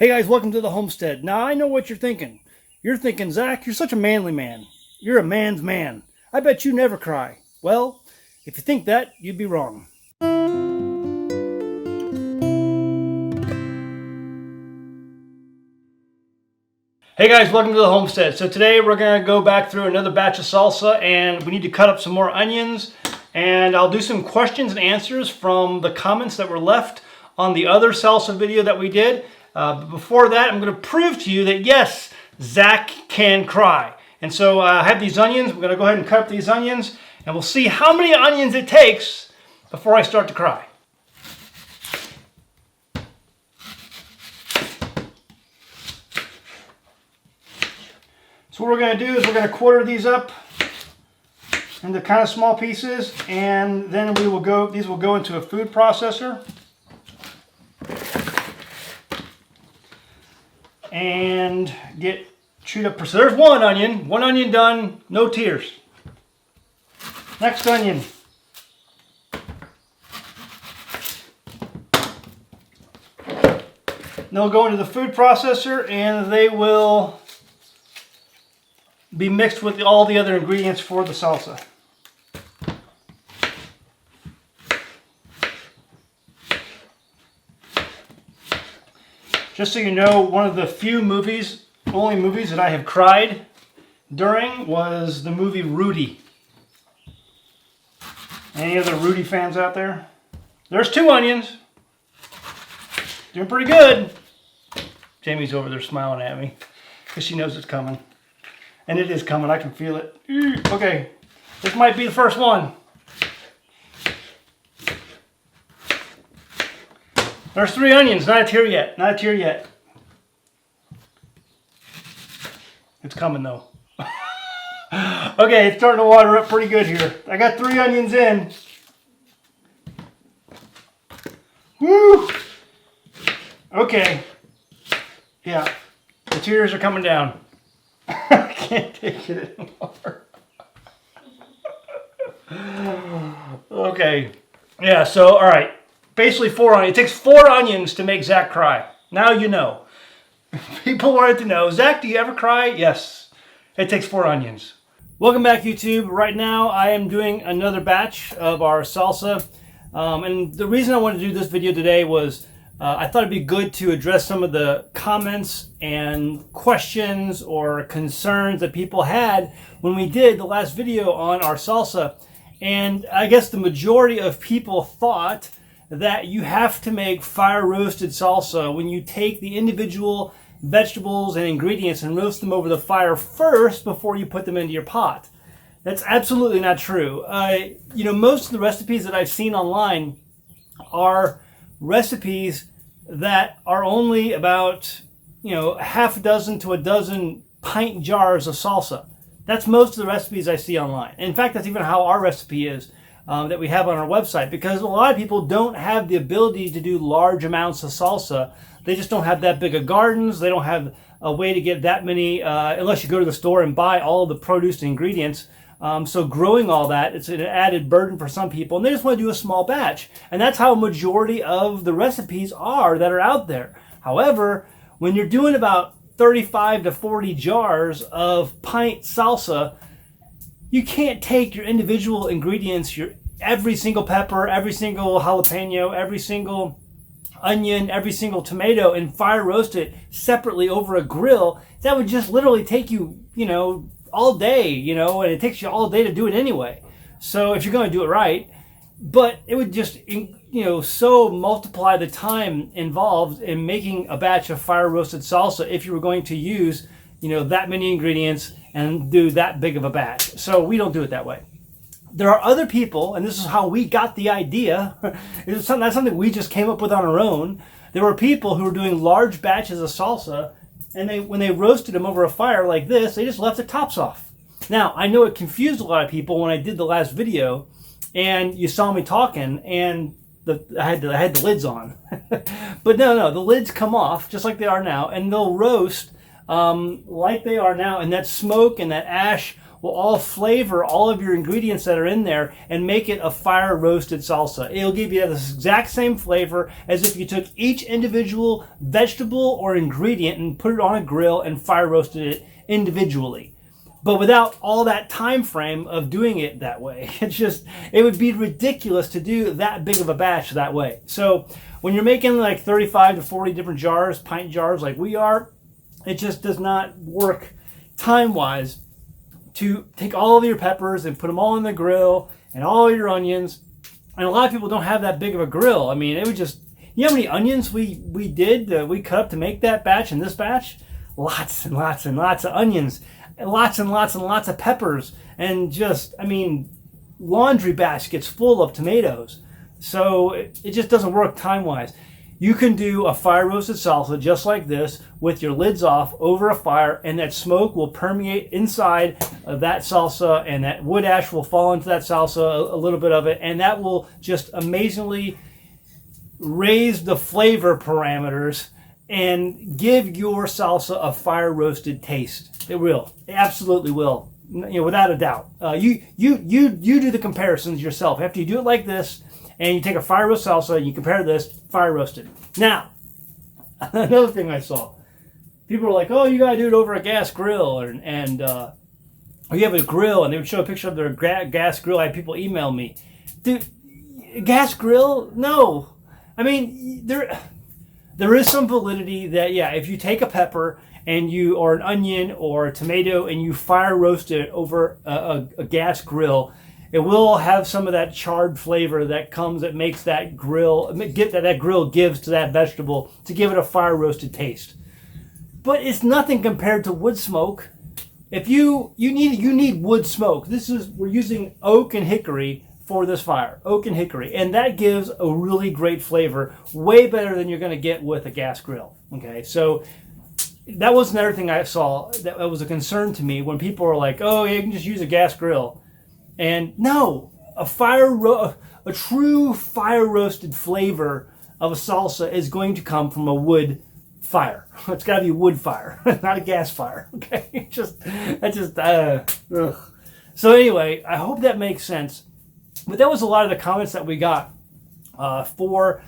Hey guys, welcome to the Homestead. Now I know what you're thinking. You're thinking, Zach, you're such a manly man. You're a man's man. I bet you never cry. Well, if you think that, you'd be wrong. Hey guys, welcome to the Homestead. So today we're going to go back through another batch of salsa, and we need to cut up some more onions, and I'll do some questions and answers from the comments that were left on the other salsa video that we did. But before that, I'm going to prove to you that yes, Zach can cry. And so I have these onions. We're going to go ahead and cut up these onions, and we'll see how many onions it takes before I start to cry. So what we're going to do is we're going to quarter these up into kind of small pieces, and then these will go into a food processor. And get chewed up. So there's one onion done, no tears. Next onion. They'll go into the food processor and they will be mixed with all the other ingredients for the salsa. Just so you know, one of the only movies that I have cried during was the movie Rudy. Any other Rudy fans out there? There's 2 onions. Doing pretty good. Jamie's over there smiling at me because she knows it's coming. And it is coming, I can feel it. Okay, this might be the first one. There's 3 onions, not a tear yet, not a tear yet. It's coming though. Okay, it's starting to water up pretty good here. I got 3 onions in. Woo! Okay. Yeah, the tears are coming down. I can't take it anymore. Okay. Yeah, so, all right. Basically 4 onions. It takes 4 onions to make Zach cry. Now you know. People wanted to know, Zach, do you ever cry? Yes. It takes 4 onions. Welcome back, YouTube. Right now I am doing another batch of our salsa. And the reason I wanted to do this video today was I thought it'd be good to address some of the comments and questions or concerns that people had when we did the last video on our salsa. And I guess the majority of people thought that you have to make fire roasted salsa when you take the individual vegetables and ingredients and roast them over the fire first before you put them into your pot. That's absolutely not true. Most of the recipes that I've seen online are recipes that are only about, half a dozen to a dozen pint jars of salsa. That's most of the recipes I see online. In fact, that's even how our recipe is. That we have on our website, because a lot of people don't have the ability to do large amounts of salsa. They just don't have that big of gardens. They don't have a way to get that many, unless you go to the store and buy all of the produce and ingredients. So growing all that, it's an added burden for some people, and they just want to do a small batch. And that's how a majority of the recipes are that are out there. However, when you're doing about 35 to 40 jars of pint salsa, you can't take your individual ingredients, every single pepper, every single jalapeno, every single onion, every single tomato, and fire roast it separately over a grill. That would just literally take you, all day, and it takes you all day to do it anyway. So if you're going to do it right, but it would just, so multiply the time involved in making a batch of fire roasted salsa if you were going to use, that many ingredients and do that big of a batch. So we don't do it that way. There are other people, and this is how we got the idea. That's something we just came up with on our own. There were people who were doing large batches of salsa, and when they roasted them over a fire like this, they just left the tops off. Now, I know it confused a lot of people when I did the last video, and you saw me talking, and I had the lids on. But no, the lids come off just like they are now, and they'll roast like they are now, and that smoke and that ash will all flavor all of your ingredients that are in there and make it a fire roasted salsa. It'll give you the exact same flavor as if you took each individual vegetable or ingredient and put it on a grill and fire roasted it individually. But without all that time frame of doing it that way. It would be ridiculous to do that big of a batch that way. So when you're making like 35 to 40 different jars, pint jars like we are, it just does not work time-wise to take all of your peppers and put them all in the grill and all your onions. And a lot of people don't have that big of a grill. I mean, it would just, you know how many onions we we cut up to make that batch and this batch? Lots and lots and lots of onions. Lots and lots and lots of peppers, and just, I mean, laundry baskets full of tomatoes. So it just doesn't work time-wise. You can do a fire-roasted salsa just like this with your lids off over a fire, and that smoke will permeate inside of that salsa, and that wood ash will fall into that salsa, a little bit of it, and that will just amazingly raise the flavor parameters and give your salsa a fire-roasted taste. It will. It absolutely will. You know, without a doubt. You do the comparisons yourself. After you do it like this, and you take a fire roast salsa, and you compare this fire roasted. Now, another thing I saw. People are like, "Oh, you gotta do it over a gas grill," or you have a grill, and they would show a picture of their gas grill. I had people email me, "Dude, gas grill? No." I mean, there is some validity that, yeah, if you take a pepper and or an onion or a tomato and you fire roast it over a gas grill, it will have some of that charred flavor that makes that grill, that grill gives to that vegetable to give it a fire roasted taste. But it's nothing compared to wood smoke. If you need wood smoke. We're using oak and hickory for this fire, oak and hickory, and that gives a really great flavor, way better than you're going to get with a gas grill. Okay, so that was another thing I saw that was a concern to me when people were like, "Oh, you can just use a gas grill," and no, a true fire roasted flavor of a salsa is going to come from a wood fire. It's got to be a wood fire, not a gas fire. Okay, ugh. So anyway, I hope that makes sense. But that was a lot of the comments that we got for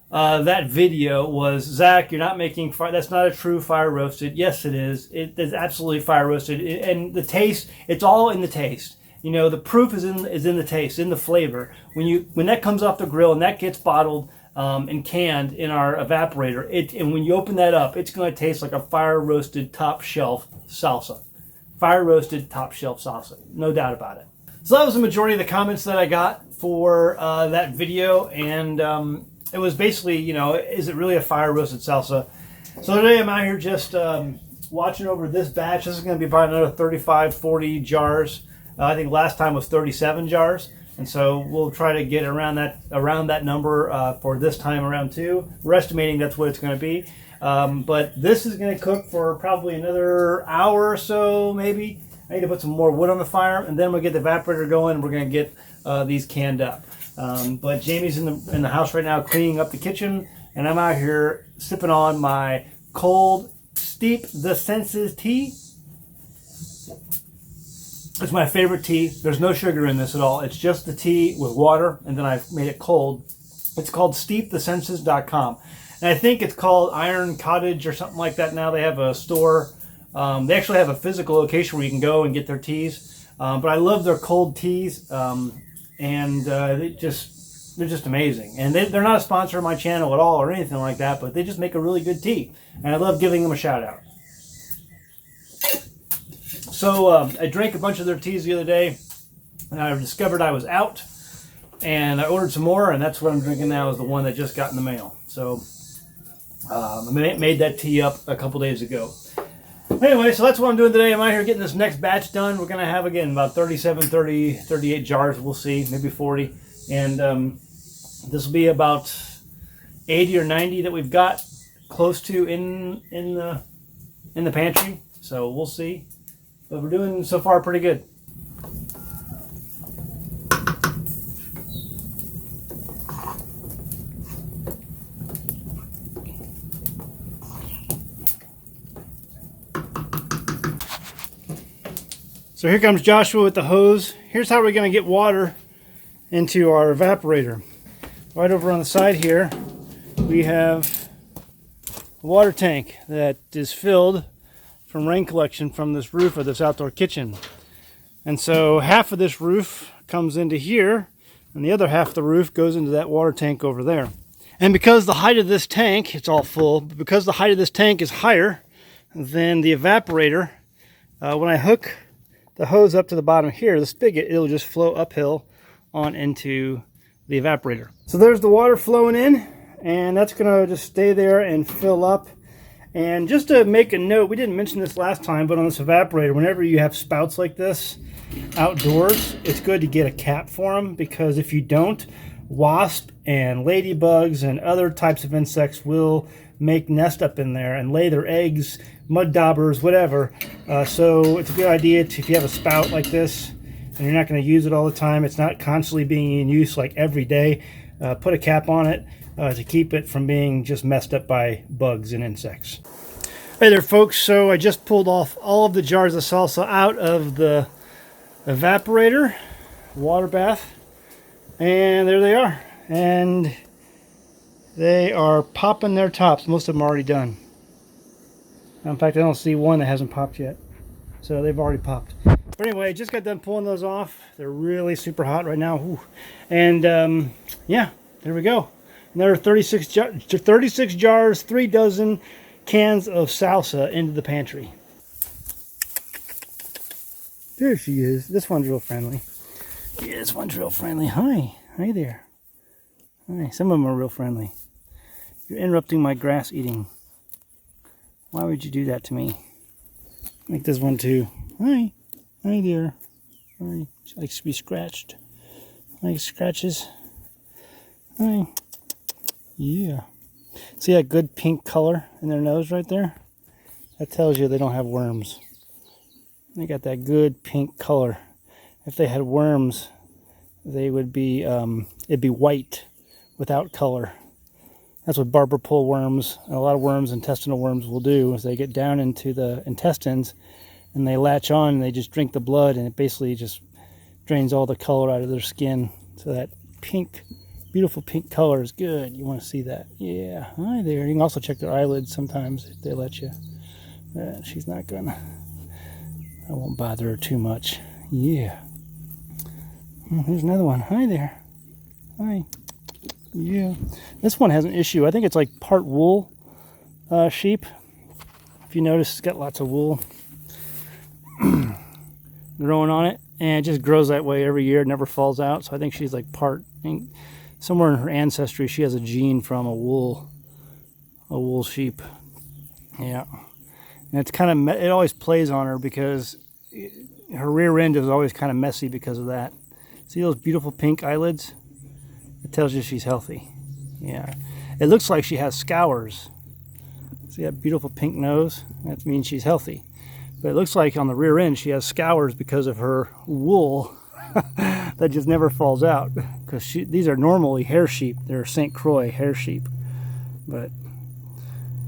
that video was, "Zach, you're not making fire. That's not a true fire roasted." Yes, it is. It is absolutely fire roasted. And the taste, it's all in the taste. You know, the proof is in the taste, in the flavor. When that comes off the grill and that gets bottled and canned in our evaporator, and when you open that up, it's going to taste like a fire roasted top shelf salsa. Fire roasted top shelf salsa, no doubt about it. So that was the majority of the comments that I got for that video, and it was basically, you know, is it really a fire roasted salsa? So today I'm out here just watching over this batch. This is going to be probably another 35, 40 jars. I think last time was 37 jars, and so we'll try to get around that number for this time around too. We're estimating that's what it's going to be, but this is going to cook for probably another hour or so, maybe. I need to put some more wood on the fire, and then we'll get the evaporator going, and we're going to get these canned up. But Jamie's in the house right now cleaning up the kitchen, and I'm out here sipping on my cold Steep the Senses tea. It's my favorite tea. There's no sugar in this at all. It's just the tea with water, and then I've made it cold. It's called steepthesenses.com. And I think it's called Iron Cottage or something like that now. They have a store. They actually have a physical location where you can go and get their teas. But I love their cold teas, and they're just amazing. And they're not a sponsor of my channel at all or anything like that, but they just make a really good tea. And I love giving them a shout out. So I drank a bunch of their teas the other day, and I discovered I was out, and I ordered some more, and that's what I'm drinking now, is the one that just got in the mail. So I made that tea up a couple days ago. Anyway, so that's what I'm doing today. I'm out here getting this next batch done. We're going to have, again, about 37, 30, 38 jars. We'll see, maybe 40. And this will be about 80 or 90 that we've got close to in the pantry. So we'll see. But we're doing so far pretty good. So here comes Joshua with the hose. Here's how we're going to get water into our evaporator. Right over on the side here, we have a water tank that is filled from rain collection from this roof of this outdoor kitchen. And so half of this roof comes into here, and the other half of the roof goes into that water tank over there. And because the height of this tank, it's all full, but because the height of this tank is higher than the evaporator, when I hook the hose up to the bottom here, the spigot, it'll just flow uphill on into the evaporator. So there's the water flowing in, and that's gonna just stay there and fill up. And just to make a note, we didn't mention this last time, but on this evaporator, whenever you have spouts like this outdoors, it's good to get a cap for them, because if you don't, wasp and ladybugs and other types of insects will make nest up in there and lay their eggs, mud daubers, whatever. So it's a good idea to, if you have a spout like this and you're not going to use it all the time, it's not constantly being in use like every day, put a cap on it to keep it from being just messed up by bugs and insects. Hey there folks, so I just pulled off all of the jars of salsa out of the evaporator, water bath, and there they are. And they are popping their tops. Most of them are already done. In fact, I don't see one that hasn't popped yet. So they've already popped. But anyway, just got done pulling those off. They're really super hot right now. Ooh. And yeah, there we go. And there are 36 jars, 3 dozen cans of salsa into the pantry. There she is. This one's real friendly. Yeah, this one's real friendly. Hi. Hi there. Hi. Some of them are real friendly. You're interrupting my grass eating. Why would you do that to me? Like this one too. Hi. Hi there. Hi. She likes to be scratched. Like scratches. Hi. Yeah. See that good pink color in their nose right there? That tells you they don't have worms. They got that good pink color. If they had worms, they would be, it'd be white without color. That's what barber pole worms, and a lot of worms, intestinal worms, will do, is they get down into the intestines and they latch on and they just drink the blood, and it basically just drains all the color out of their skin. So that pink, beautiful pink color is good. You want to see that. Yeah, hi there. You can also check their eyelids sometimes if they let you. She's not gonna. I won't bother her too much. Yeah. Here's another one. Hi there. Hi. Yeah. This one has an issue. I think it's like part wool sheep. If you notice, it's got lots of wool growing on it. And it just grows that way every year. It never falls out. So I think she's like part, somewhere in her ancestry, she has a gene from a wool sheep. Yeah. And it's kind of, it always plays on her because her rear end is always kind of messy because of that. See those beautiful pink eyelids? It tells you she's healthy. Yeah. It looks like she has scours. See that beautiful pink nose? That means she's healthy. But it looks like on the rear end she has scours because of her wool that just never falls out. Because these are normally hair sheep. They're St. Croix hair sheep. But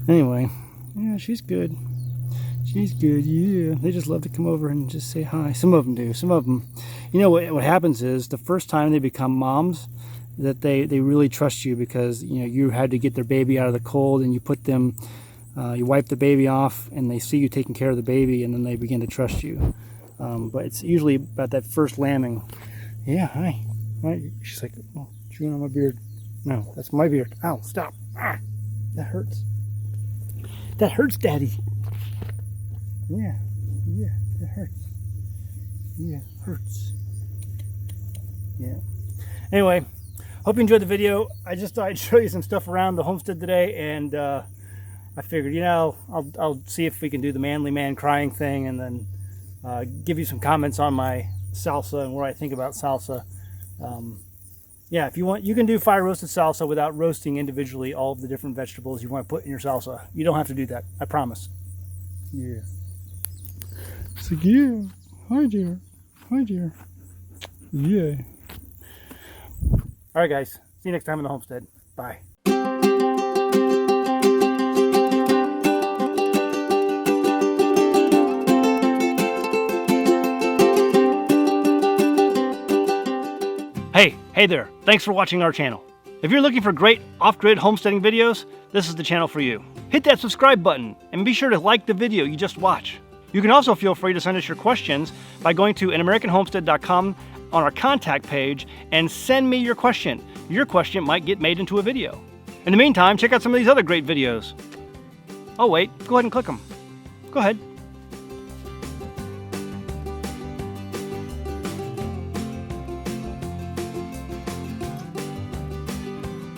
anyway, yeah, she's good. She's good, yeah. They just love to come over and just say hi. Some of them do. Some of them, you know what happens is the first time they become moms, that they really trust you because you had to get their baby out of the cold, and you put them, you wipe the baby off, and they see you taking care of the baby, and then they begin to trust you. But it's usually about that first lambing. Yeah, hi. Hi. She's like, oh, chewing on my beard. No, that's my beard. Ow, stop. Ah, that hurts. That hurts, Daddy. Yeah, it hurts. Yeah, hurts. Yeah. Anyway, hope you enjoyed the video. I just thought I'd show you some stuff around the homestead today, and I figured, I'll see if we can do the manly man crying thing, and then give you some comments on my salsa and what I think about salsa. Yeah, if you want, you can do fire roasted salsa without roasting individually all of the different vegetables you want to put in your salsa. You don't have to do that, I promise. Yeah. It's like, yeah. Hi, dear. Hi, dear. Yeah. All right, guys. See you next time in the homestead. Bye. Hey there, thanks for watching our channel. If you're looking for great off-grid homesteading videos, this is the channel for you. Hit that subscribe button and be sure to like the video you just watched. You can also feel free to send us your questions by going to anamericanhomestead.com on our contact page and send me your question. Your question might get made into a video. In the meantime, check out some of these other great videos. Oh wait, go ahead and click them. Go ahead.